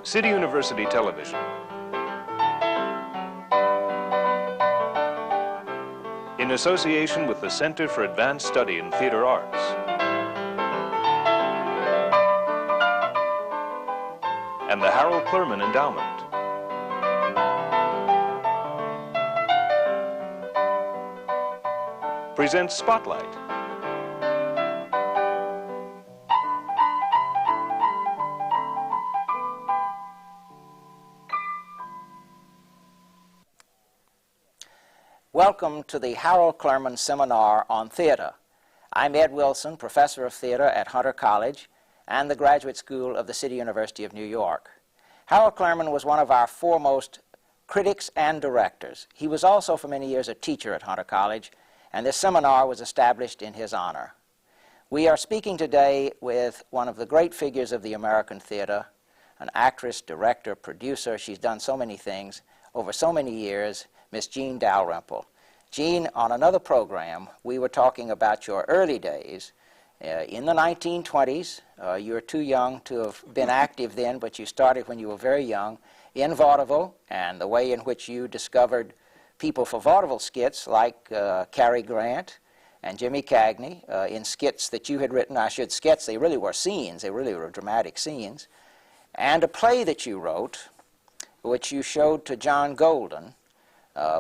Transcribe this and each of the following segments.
City University Television. In association with the Center for Advanced Study in Theater Arts. And the Harold Clurman Endowment. Presents Spotlight. Welcome to the Harold Clurman Seminar on Theater. I'm Ed Wilson, Professor of Theater at Hunter College and the Graduate School of the City University of New York. Harold Clurman was one of our foremost critics and directors. He was also for many years a teacher at Hunter College, and this seminar was established in his honor. We are speaking today with one of the great figures of the American theater, an actress, director, producer. She's done so many things over so many years, Miss Jean Dalrymple. Jean, on another program, we were talking about your early days in the 1920s. You were too young to have been active then, but you started when you were very young in vaudeville, and the way in which you discovered people for vaudeville skits like Cary Grant and Jimmy Cagney in skits that you had written. Skits, they really were scenes. They really were dramatic scenes. And a play that you wrote, which you showed to John Golden,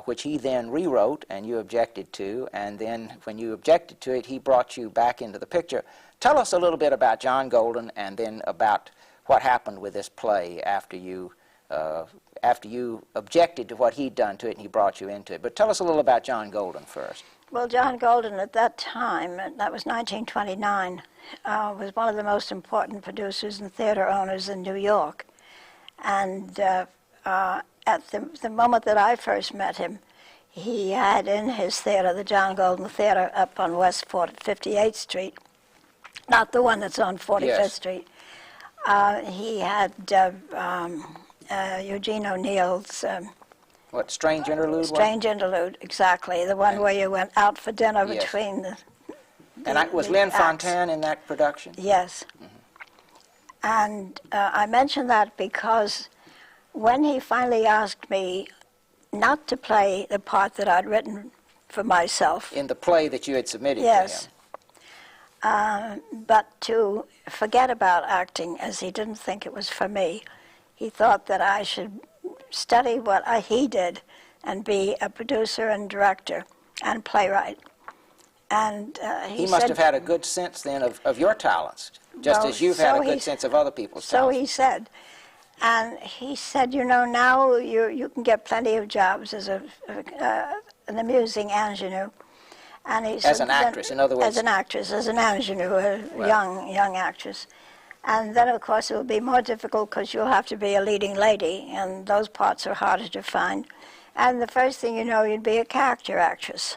which he then rewrote and you objected to, and then when you objected to it, he brought you back into the picture. Tell us a little bit about John Golden and then about what happened with this play after you objected to what he'd done to it and he brought you into it. But tell us a little about John Golden first. Well, John Golden at that time, that was 1929, was one of the most important producers and theater owners in New York. And at the moment that I first met him, he had in his theater, the John Golden Theater up on West 58th Street, not the one that's on 45th Yes. Street. He had Eugene O'Neill's What, Strange Interlude? Strange Interlude, exactly, the one where you went out for dinner Yes. between the And was Lynn Fontanne in that production? Yes. And I mention that because when he finally asked me not to play the part that I'd written for myself. In the play that you had submitted Yes. to him. But to forget about acting, as he didn't think it was for me. He thought that I should study what he did and be a producer and director and playwright. And He must have had a good sense then of your talents, just Well, as you've so had a he- good sense of other people's So talents. he said. And he said, you know, now you can get plenty of jobs as an amusing ingenue. And he As said, an actress, in other words. As an actress, as an ingenue, a Right. young actress. And then, of course, it will be more difficult because you'll have to be a leading lady, and those parts are harder to find. And the first thing you know, you'd be a character actress.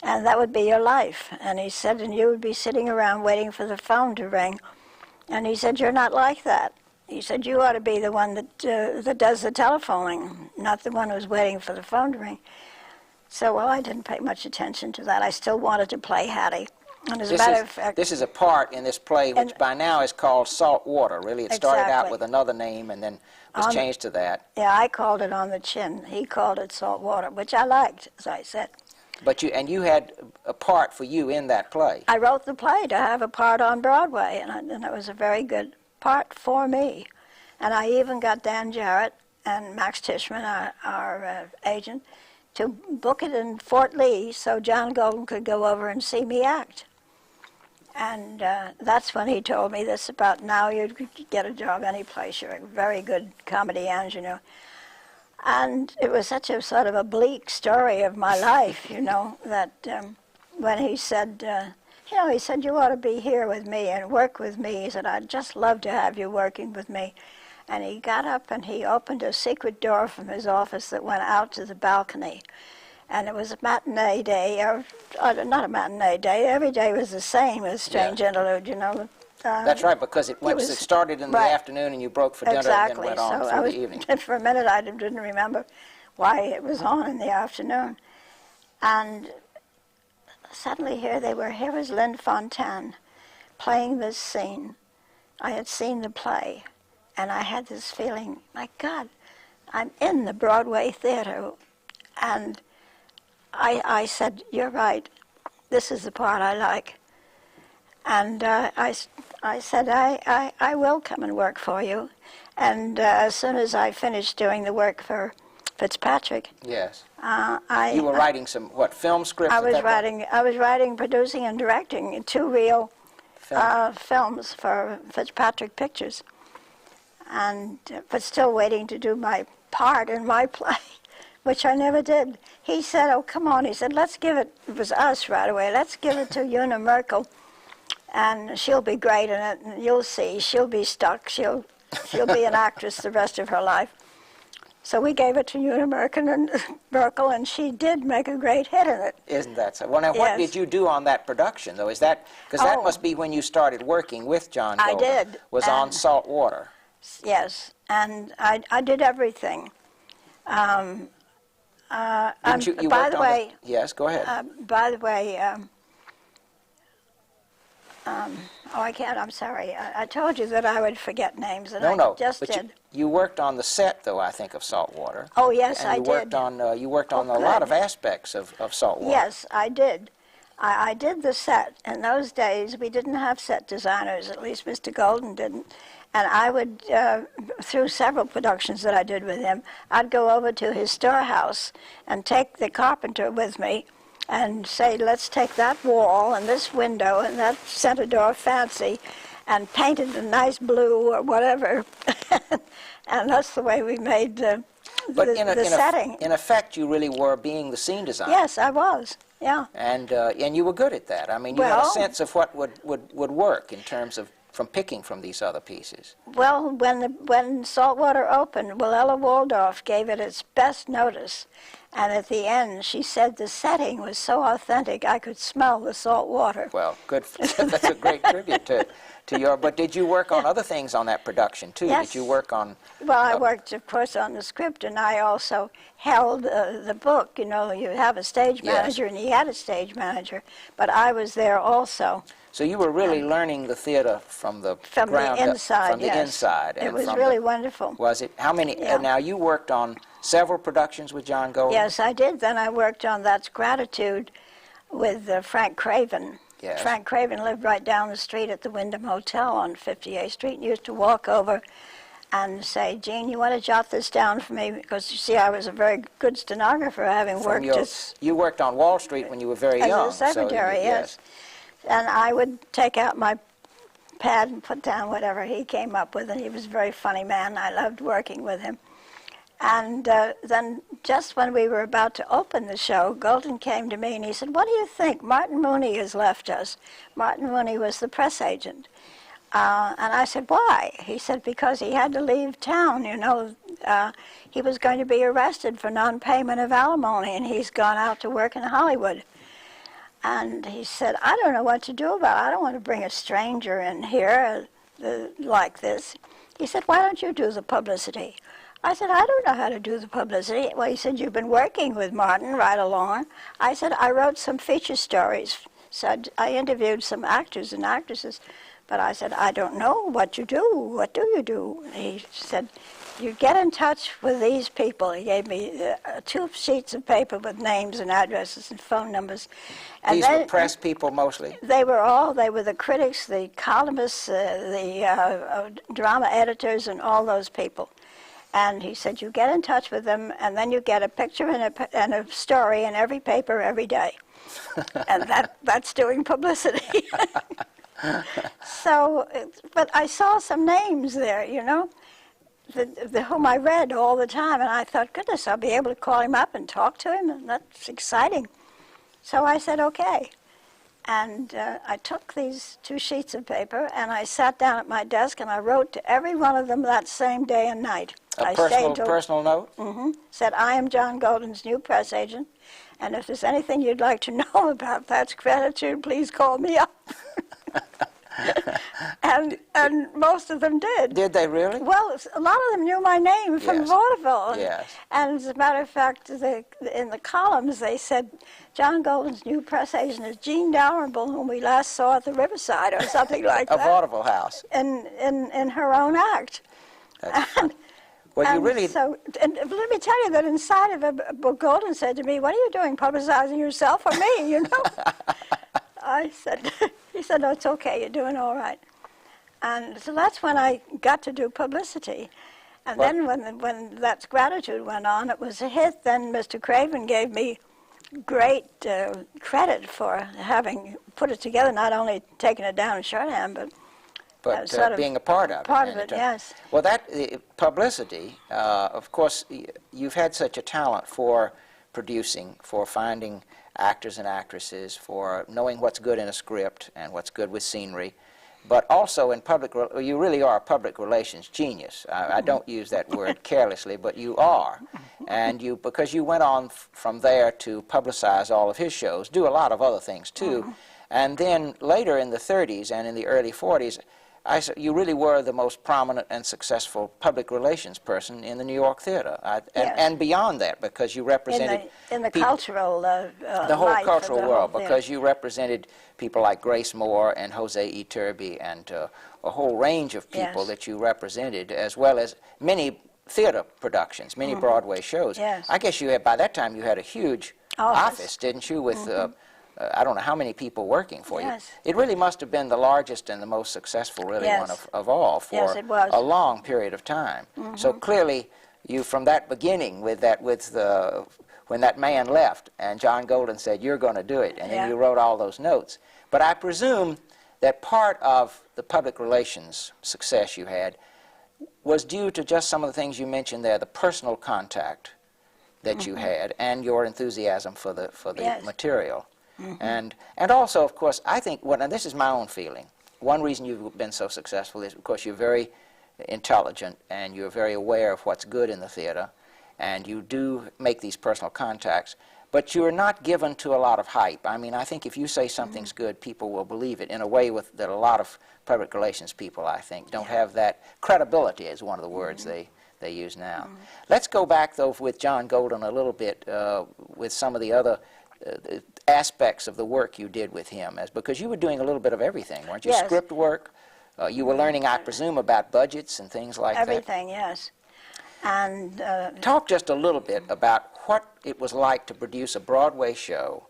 And that would be your life. And he said, and you would be sitting around waiting for the phone to ring. And he said, you're not like that. He said, you ought to be the one that does the telephoning, not the one who's waiting for the phone to ring. So, well, I didn't pay much attention to that. I still wanted to play Hattie. And as a matter of fact, This is a part in this play which by now is called Salt Water. Really, it started out Exactly. with another name and then was changed to that. yeah, I called it On the Chin. He called it Salt Water, which I liked, as I said. But you had a part for you in that play. I wrote the play to have a part on Broadway, and it was a very good part for me. And I even got Dan Jarrett and Max Tishman, our agent, to book it in Fort Lee so John Golden could go over and see me act. And that's when he told me this about now you could get a job any place. You're a very good comedy ingenue. And it was such a sort of a bleak story of my life, you know, that when he said, he said, you ought to be here with me and work with me. He said, I'd just love to have you working with me. And he got up and he opened a secret door from his office that went out to the balcony. And it was a matinee day, or not a matinee day, every day was the same as Strange Interlude, you know. That's right, because it started in the right. afternoon and you broke for dinner Exactly. and then went on So through the evening. For a minute I didn't remember why it was on in the afternoon. And suddenly here was Lynn Fontanne playing this scene. I had seen the play. And I had this feeling, my God, I'm in the Broadway theater. And I said, you're right, this is the part I like. And I said, I will come and work for you. And as soon as I finished doing the work for Fitzpatrick, yes, you were writing some film scripts. I was writing, producing, and directing 2 real films for Fitzpatrick Pictures, and but still waiting to do my part in my play, which I never did. He said, "Oh, come on," he said, "let's give it." It was us right away. "Let's give it to Una Merkel, and she'll be great in it. And you'll see, she'll be stuck. She'll be an actress the rest of her life." So we gave it to Una Merkel, and she did make a great hit in it. Isn't that so? Well, now, what did you do on that production, though? Is that, because that must be when you started working with John Golden. I did. Was on Salt Water. Yes, and I did everything. Didn't you by the way, yes, go ahead. By the way, I can't, I'm sorry. I told you that I would forget names, and I just did. You worked on the set, though, I think, of Salt Water. Oh, yes, I did. You worked on a good. lot of aspects of Salt Water. Yes, I did. I did the set. In those days, we didn't have set designers, at least Mr. Golden didn't. And I would, through several productions that I did with him, I'd go over to his storehouse and take the carpenter with me and say, let's take that wall and this window and that center door fancy and paint it a nice blue or whatever. And that's the way we made the setting. In effect, you really were being the scene designer. Yes, I was. Yeah. And you were good at that. I mean, you had a sense of what would work in terms of from picking from these other pieces. Well, when Saltwater opened, Willella Waldorf gave it its best notice. And at the end, she said the setting was so authentic, I could smell the salt water. Well, good. That's a great tribute to your... But did you work on other things on that production, too? Yes. Did you work on... Well, I worked, of course, on the script, and I also held the book. You know, you have a stage manager, and he had a stage manager, but I was there also. So you were really learning the theater from the ground inside, up, from the inside. It was really wonderful. Was it? How many? Now, you worked on several productions with John Golden? Yes, I did. Then I worked on That's Gratitude with Frank Craven. Yes. Frank Craven lived right down the street at the Wyndham Hotel on 58th Street and used to walk over and say, Jean, you want to jot this down for me? Because, you see, I was a very good stenographer, having worked as... You worked on Wall Street when you were very young. As a secretary, yes. And I would take out my pad and put down whatever he came up with, and he was a very funny man. I loved working with him. And then just when we were about to open the show, Golden came to me and he said, what do you think? Martin Mooney has left us. Martin Mooney was the press agent. And I said, why? He said, because he had to leave town, you know. He was going to be arrested for non-payment of alimony, and he's gone out to work in Hollywood. And he said, I don't know what to do about it. I don't want to bring a stranger in here like this. He said, why don't you do the publicity? I said, I don't know how to do the publicity. Well, he said, you've been working with Martin right along. I said, I wrote some feature stories. So I interviewed some actors and actresses. But I said, I don't know what you do. What do you do? He said, you get in touch with these people. He gave me 2 sheets of paper with names and addresses and phone numbers. And these were press people mostly? They were the critics, the columnists, the drama editors, and all those people. And he said, you get in touch with them, and then you get a picture and a story in every paper every day. And that's doing publicity. So, but I saw some names there, you know, whom I read all the time, and I thought, goodness, I'll be able to call him up and talk to him, and that's exciting. So I said, okay. And I took these 2 sheets of paper, and I sat down at my desk, and I wrote to every one of them that same day and night. A personal note? Mm-hmm. Said, I am John Golden's new press agent, and if there's anything you'd like to know about That's Gratitude, please call me up. And most of them did. Did they really? Well, a lot of them knew my name from vaudeville. Yes. And as a matter of fact, in the columns they said, John Golden's new press agent is Jean Dalrymple, whom we last saw at the Riverside, or something like that. A vaudeville house. In her own act. That's funny. Well, you really... So, and let me tell you that inside of it, Golden said to me, "What are you doing, publicizing yourself or me, you know?" I said, he said, "No, it's okay, you're doing all right." And so that's when I got to do publicity. And then when that Gratitude went on, it was a hit. Then Mr. Craven gave me great credit for having put it together, not only taking it down in shorthand, but sort of being a part of it. Part of it, yes. Well, that publicity, of course, you've had such a talent for producing, for finding actors and actresses, for knowing what's good in a script and what's good with scenery, but also in public, you really are a public relations genius. I don't use that word carelessly, but you are. And because you went on from there to publicize all of his shows, do a lot of other things too, and then later in the 30s and in the early 40s, you really were the most prominent and successful public relations person in the New York theater, and beyond that, because you represented in the cultural the whole cultural world, because you represented people like Grace Moore and Jose E. Turby and a whole range of people that you represented, as well as many theater productions, many Broadway shows. Yes. I guess you had, by that time, you had a huge office, didn't you, with I don't know how many people working for you. It really must have been the largest and the most successful, really, one of all for a long period of time. So clearly, you from that beginning, when that man left and John Golden said, "You're going to do it," and then you wrote all those notes. But I presume that part of the public relations success you had was due to just some of the things you mentioned there, the personal contact that you had, and your enthusiasm for the material. And also, of course, I think, and this is my own feeling, one reason you've been so successful is because you're very intelligent and you're very aware of what's good in the theater, and you do make these personal contacts, but you're not given to a lot of hype. I mean, I think if you say something's good, people will believe it in a way that a lot of public relations people, I think, don't have that credibility, is one of the words they use now. Let's go back, though, with John Golden a little bit with some of the other aspects of the work you did with him, because you were doing a little bit of everything, weren't you? Script work, you were learning, I presume, about budgets and things like that. Everything, yes. And talk just a little bit about what it was like to produce a Broadway show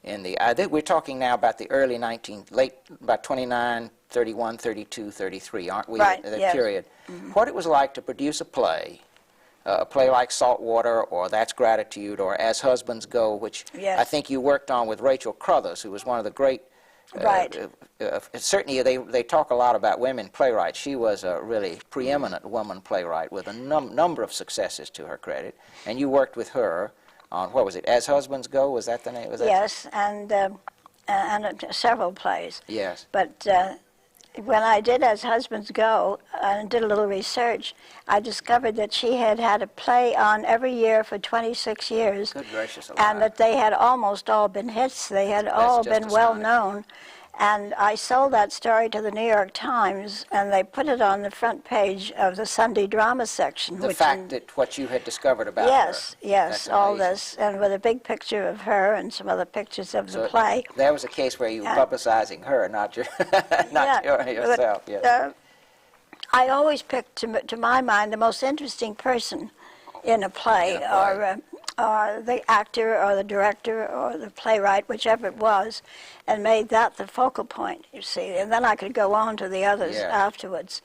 in the, I think we're talking now about the early about 29, 31, 32, 33, aren't we? Right, That period. What it was like to produce a play like Saltwater, or That's Gratitude, or As Husbands Go, which I think you worked on with Rachel Crothers, who was one of the great... certainly they talk a lot about women playwrights. She was a really preeminent woman playwright with a number of successes to her credit. And you worked with her on, what was it, As Husbands Go? Was that the name? Yes, and several plays. Yes. But when I did As Husbands Go and did a little research, I discovered that she had had a play on every year for 26 years. Good gracious alive. And that they had almost all been hits. They had all been well known. And I sold that story to the New York Times, and they put it on the front page of the Sunday drama section. The fact that what you had discovered about her. Yes, all this, and with a big picture of her and some other pictures of the play. That was a case where you were publicizing her, not yourself. Yes. I always picked, to my mind, the most interesting person in a play, or the actor, or the director, or the playwright, whichever it was, and made that the focal point, you see. And then I could go on to the others afterwards.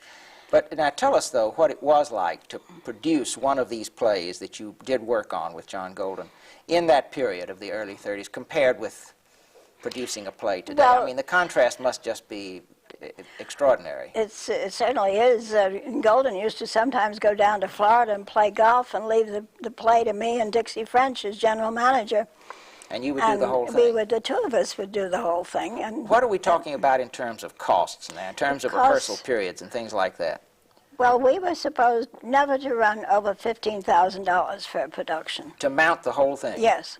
But now tell us, though, what it was like to produce one of these plays that you did work on with John Golden in that period of the early 30s, compared with producing a play today. Well, I mean, the contrast must just be extraordinary. It certainly is. Golden used to sometimes go down to Florida and play golf and leave the play to me and Dixie French as general manager. And you would do the whole thing? The two of us would do the whole thing. And what are we talking about in terms of costs now, in terms of rehearsal periods and things like that? Well, we were supposed never to run over $15,000 for a production. To mount the whole thing? Yes.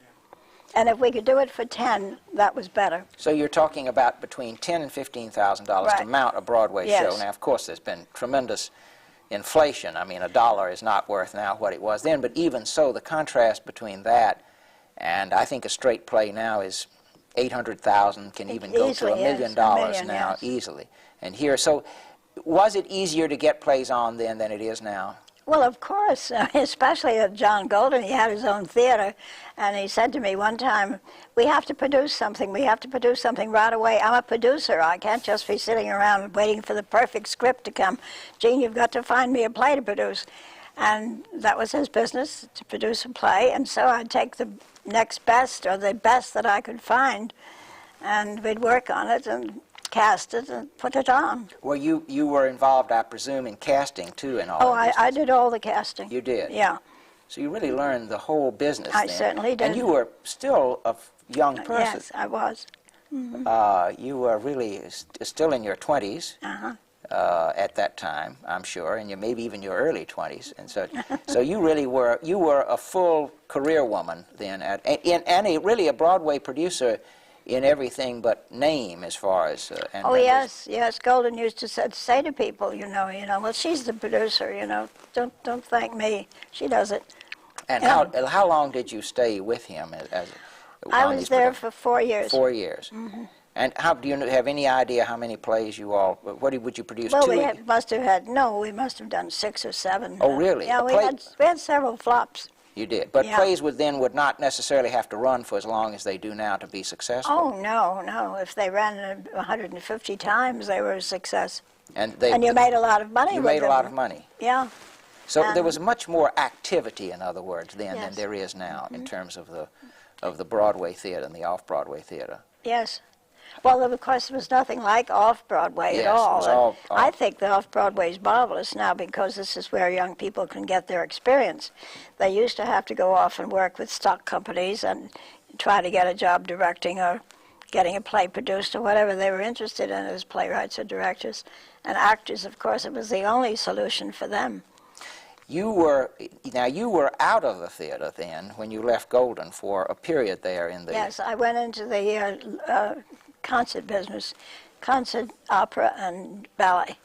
And if we could do it for 10, that was better. So you're talking about between $10,000 and $15,000 to mount a Broadway show. Now, of course, there's been tremendous inflation. I mean, a dollar is not worth now what it was then. But even so, the contrast between that and I think a straight play now is $800,000, can even go to $1 million now easily. And here, so Was it easier to get plays on then than it is now? Well, of course, especially at John Golden. He had his own theater, and he said to me one time, we have to produce something. We have to produce something right away. I'm a producer. I can't just be sitting around waiting for the perfect script to come. Jean, you've got to find me a play to produce. And that was his business, to produce a play, and so I'd take the next best or the best that I could find, and we'd work on it and cast it and put it on. Well, you were involved, I presume, in casting, too, and all of this. I did all the casting. You did? Yeah. So you really learned the whole business I then. certainly did. And you were still a young person. Yes, I was. Mm-hmm. You were really still in your 20s at that time, I'm sure, and maybe even your early 20s. And so you really were a full career woman then, and really a Broadway producer in everything but name, as far as and Oh members. Yes. Golden used to say to people, you know, well, she's the producer, you know, don't thank me, she does it. And how long did you stay with him I was there for 4 years. 4 years. Mm-hmm. And do you have any idea how many plays you all? Would you produce? Well, two? we must have done 6 or 7. Oh, really? Yeah, we had several flops. You did, but yeah. Plays would not necessarily have to run for as long as they do now to be successful. Oh no! If they ran 150 times, they were a success. And you made a lot of money. You made a lot of money. Yeah. So there was much more activity, in other words, then than there is now in terms of the Broadway theater and the off-Broadway theater. Yes. Well, of course, there was nothing like off-Broadway at all. It was all I think the off-Broadway is marvelous now because this is where young people can get their experience. They used to have to go off and work with stock companies and try to get a job directing or getting a play produced or whatever they were interested in as playwrights or directors. And actors, of course, it was the only solution for them. You were out of the theater then when you left Golden for a period there in the... Yes, I went into the concert business, concert, opera, and ballet.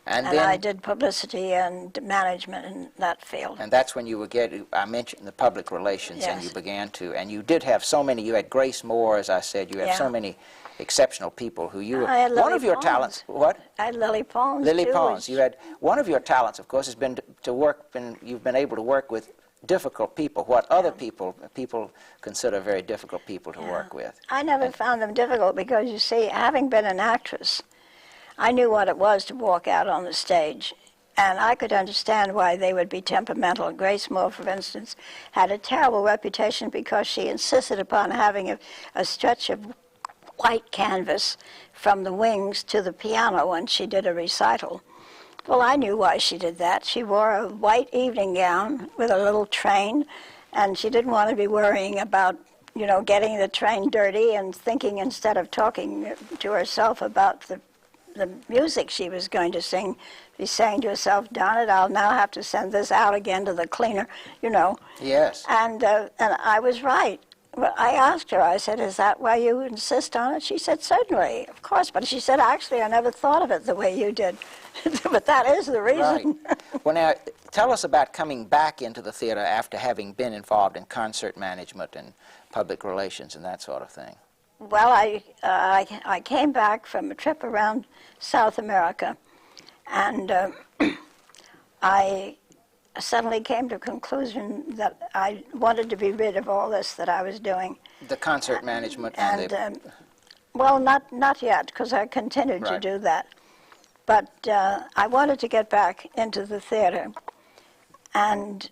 And then I did publicity and management in that field. And that's when you would I mentioned the public relations, yes. and you began to, and you did have so many, you had Grace Moore, as I said, you have so many exceptional people who you were... I had Lily one of your Pons. Talents, what? I had Lily Pons, Lily too. Pons. You had, one of your talents, of course, has been you've been able to work with difficult people, what other people consider very difficult people to work with. I never found them difficult because, you see, having been an actress, I knew what it was to walk out on the stage, and I could understand why they would be temperamental. Grace Moore, for instance, had a terrible reputation because she insisted upon having a stretch of white canvas from the wings to the piano when she did a recital. Well, I knew why she did that. She wore a white evening gown with a little train, and she didn't want to be worrying about, you know, getting the train dirty and thinking instead of talking to herself about the music she was going to sing. She's saying to herself, darn it, I'll now have to send this out again to the cleaner, you know. Yes. And I was right. Well, I asked her, I said, is that why you insist on it? She said, certainly, of course. But she said, actually, I never thought of it the way you did. But that is the reason. Right. Well, now, tell us about coming back into the theater after having been involved in concert management and public relations and that sort of thing. Well, I came back from a trip around South America, and I suddenly came to a conclusion that I wanted to be rid of all this that I was doing. The concert management well, not yet, because I continued to do that. But I wanted to get back into the theater, and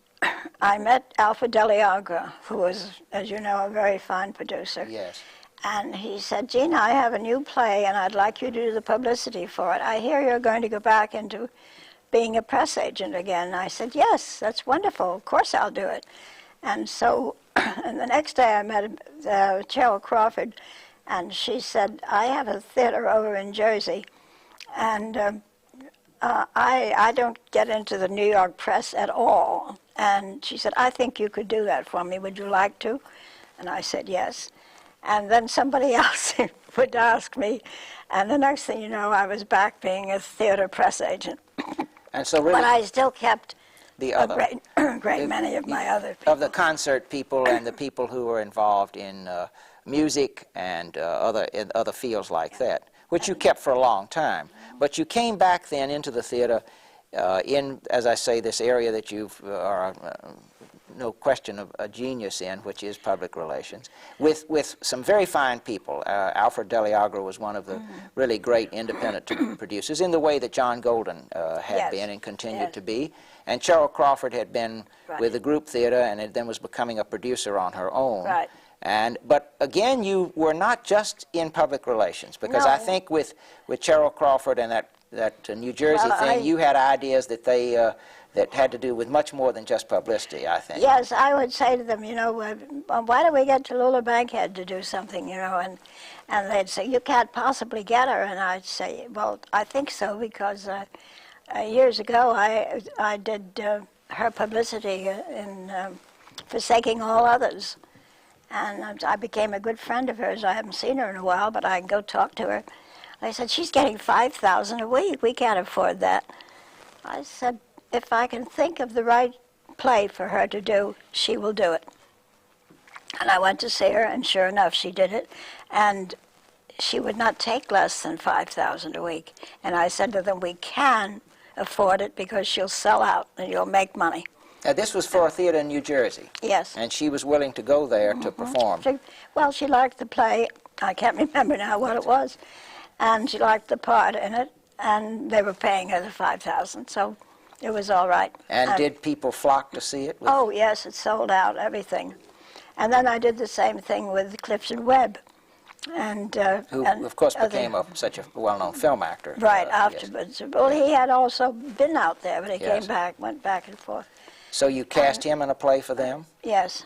I met Alfred Deliagra, who was, as you know, a very fine producer. Yes. And he said, Gina, I have a new play, and I'd like you to do the publicity for it. I hear you're going to go back into being a press agent again. And I said, yes, that's wonderful. Of course I'll do it. And so and the next day I met Cheryl Crawford, and she said, I have a theater over in Jersey, and I don't get into the New York press at all. And she said, I think you could do that for me. Would you like to? And I said, yes. And then somebody else would ask me, and the next thing you know, I was back being a theater press agent. And so really, but I still kept the other, great many of my other people. Of the concert people and the people who were involved in music and other fields like that. which you kept for a long time. But you came back then into the theater in, as I say, this area that you are no question of a genius in, which is public relations, with some very fine people. Alfred Deliagra was one of the really great independent producers, in the way that John Golden had been and continued to be. And Cheryl Crawford had been with the group theater and then was becoming a producer on her own. Right. But again, you were not just in public relations, because I think with Cheryl Crawford and that New Jersey thing, you had ideas that they that had to do with much more than just publicity, I think. Yes, I would say to them, you know, why don't we get Tallulah Bankhead to do something, you know, and they'd say, you can't possibly get her, and I'd say, well, I think so, because years ago I did her publicity in Forsaking All Others, and I became a good friend of hers. I haven't seen her in a while, but I can go talk to her. I said, she's getting $5,000 a week. We can't afford that. I said, if I can think of the right play for her to do, she will do it. And I went to see her, and sure enough, she did it. And she would not take less than $5,000 a week. And I said to them, we can afford it because she'll sell out and you'll make money. Now, this was for a theater in New Jersey. Yes. And she was willing to go there to perform. She liked the play. I can't remember now what it was. And she liked the part in it, and they were paying her the $5,000, so it was all right. And did people flock to see it? Oh, yes, it sold out, everything. And then I did the same thing with Clifton Webb. And, who, of course, became such a well-known film actor. Right, afterwards. Yes. Well, he had also been out there, but he came back, went back and forth. So you cast him in a play for them? Yes.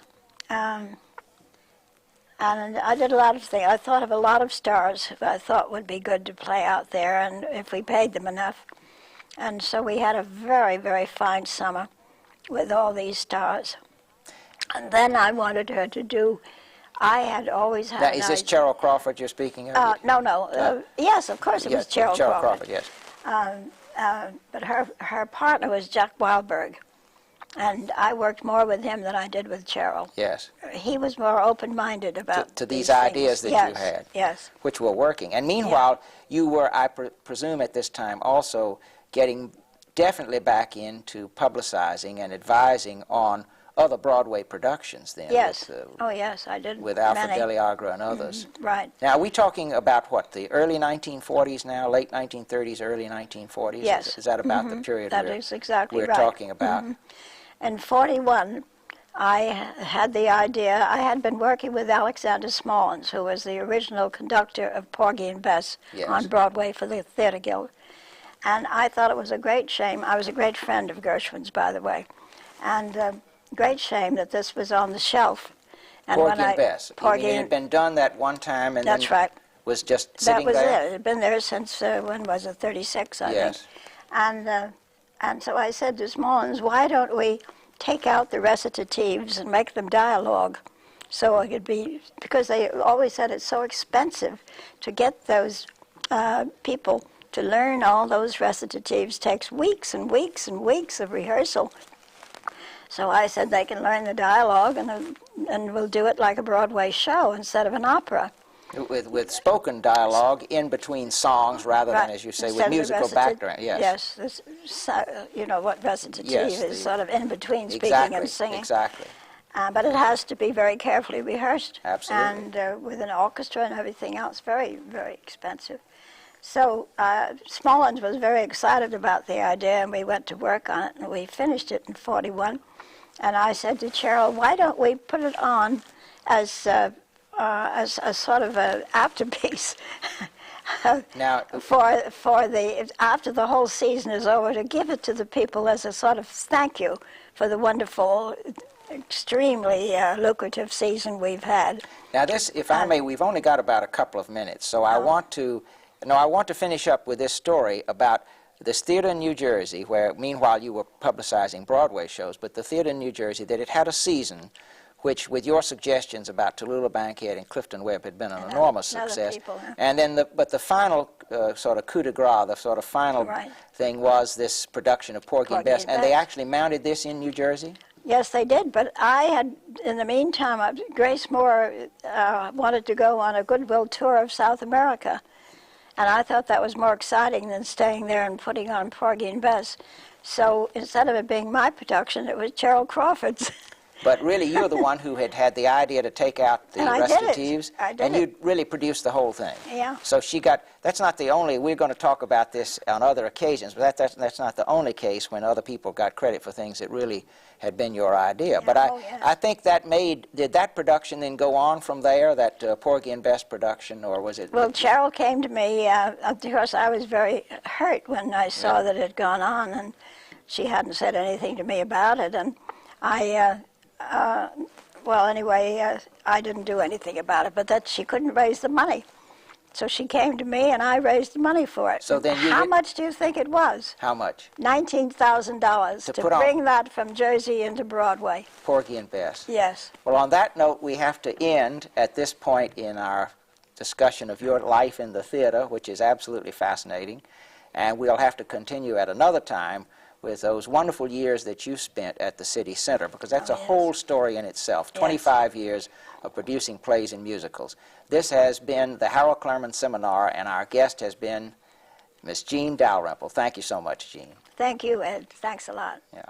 And I did a lot of things. I thought of a lot of stars who I thought would be good to play out there, and if we paid them enough. And so we had a very, very fine summer with all these stars. And then I wanted her to do, I had always had... Now, is this Cheryl Crawford you're speaking of? No. Yes, of course it was Cheryl Crawford. Yes. But her partner was Jack Wildberg. And I worked more with him than I did with Cheryl. Yes. He was more open-minded about to these ideas that you had. Yes. Which were working. And meanwhile, you were, I presume at this time, also getting definitely back into publicizing and advising on other Broadway productions then. Yes. Yes, I did. With Alfred Deliagra and others. Right. Now, are we talking about what, the early 1940s now, late 1930s, early 1940s? Yes. Is that about the period that is exactly we're talking about? In 41, I had the idea. I had been working with Alexander Smallens, who was the original conductor of Porgy and Bess on Broadway for the Theatre Guild. And I thought it was a great shame. I was a great friend of Gershwin's, by the way. And great shame that this was on the shelf. And Porgy and Bess. It had been done that one time and that's then right. Was just sitting there? That was it. It had been there since, when was it, 36, I think. And so I said to Smallens, why don't we take out the recitatives and make them dialogue? So it could be, because they always said it's so expensive to get those people to learn all those recitatives. Takes weeks and weeks and weeks of rehearsal. So I said they can learn the dialogue and we'll do it like a Broadway show instead of an opera. With spoken dialogue in between songs rather than, as you say, with musical background. Yes. Yes, you know what recitative is, sort of in between speaking and singing. Exactly. But it has to be very carefully rehearsed. Absolutely. And with an orchestra and everything else, very, very expensive. So Smallens was very excited about the idea, and we went to work on it, and we finished it in 41. And I said to Cheryl, why don't we put it on as a sort of an afterpiece now, after the whole season is over, to give it to the people as a sort of thank you for the wonderful, extremely lucrative season we've had. Now this, if I may, we've only got about a couple of minutes, so I want to finish up with this story about this theater in New Jersey, where meanwhile you were publicizing Broadway shows, but the theater in New Jersey, that it had a season which, with your suggestions about Tallulah Bankhead and Clifton Webb, had been an enormous success. And then, but the final sort of coup de grace, the sort of final thing was this production of Porgy and Bess, and they actually mounted this in New Jersey? Yes, they did, but I had, in the meantime, Grace Moore wanted to go on a goodwill tour of South America. And I thought that was more exciting than staying there and putting on Porgy and Bess. So instead of it being my production, it was Cheryl Crawford's. But really, you're the one who had the idea to take out the recitatives, and you really produced the whole thing. Yeah. So she got, that's not the only, we're going to talk about this on other occasions, but that's not the only case when other people got credit for things that really had been your idea. Yeah, But yes. I think that did that production then go on from there, that Porgy and Bess production, or was it? Well, Cheryl came to me, of course I was very hurt when I saw that it had gone on, and she hadn't said anything to me about it, and well, anyway, I didn't do anything about it, but that she couldn't raise the money. So she came to me, and I raised the money for it. So then how much do you think it was? How much? $19,000 to bring that from Jersey into Broadway. Porgy and Bess. Yes. Well, on that note, we have to end at this point in our discussion of your life in the theater, which is absolutely fascinating, and we'll have to continue at another time with those wonderful years that you spent at the City Center, because that's a whole story in itself, 25 years of producing plays and musicals. This has been the Harold Clurman Seminar, and our guest has been Miss Jean Dalrymple. Thank you so much, Jean. Thank you, Ed. Thanks a lot. Yeah.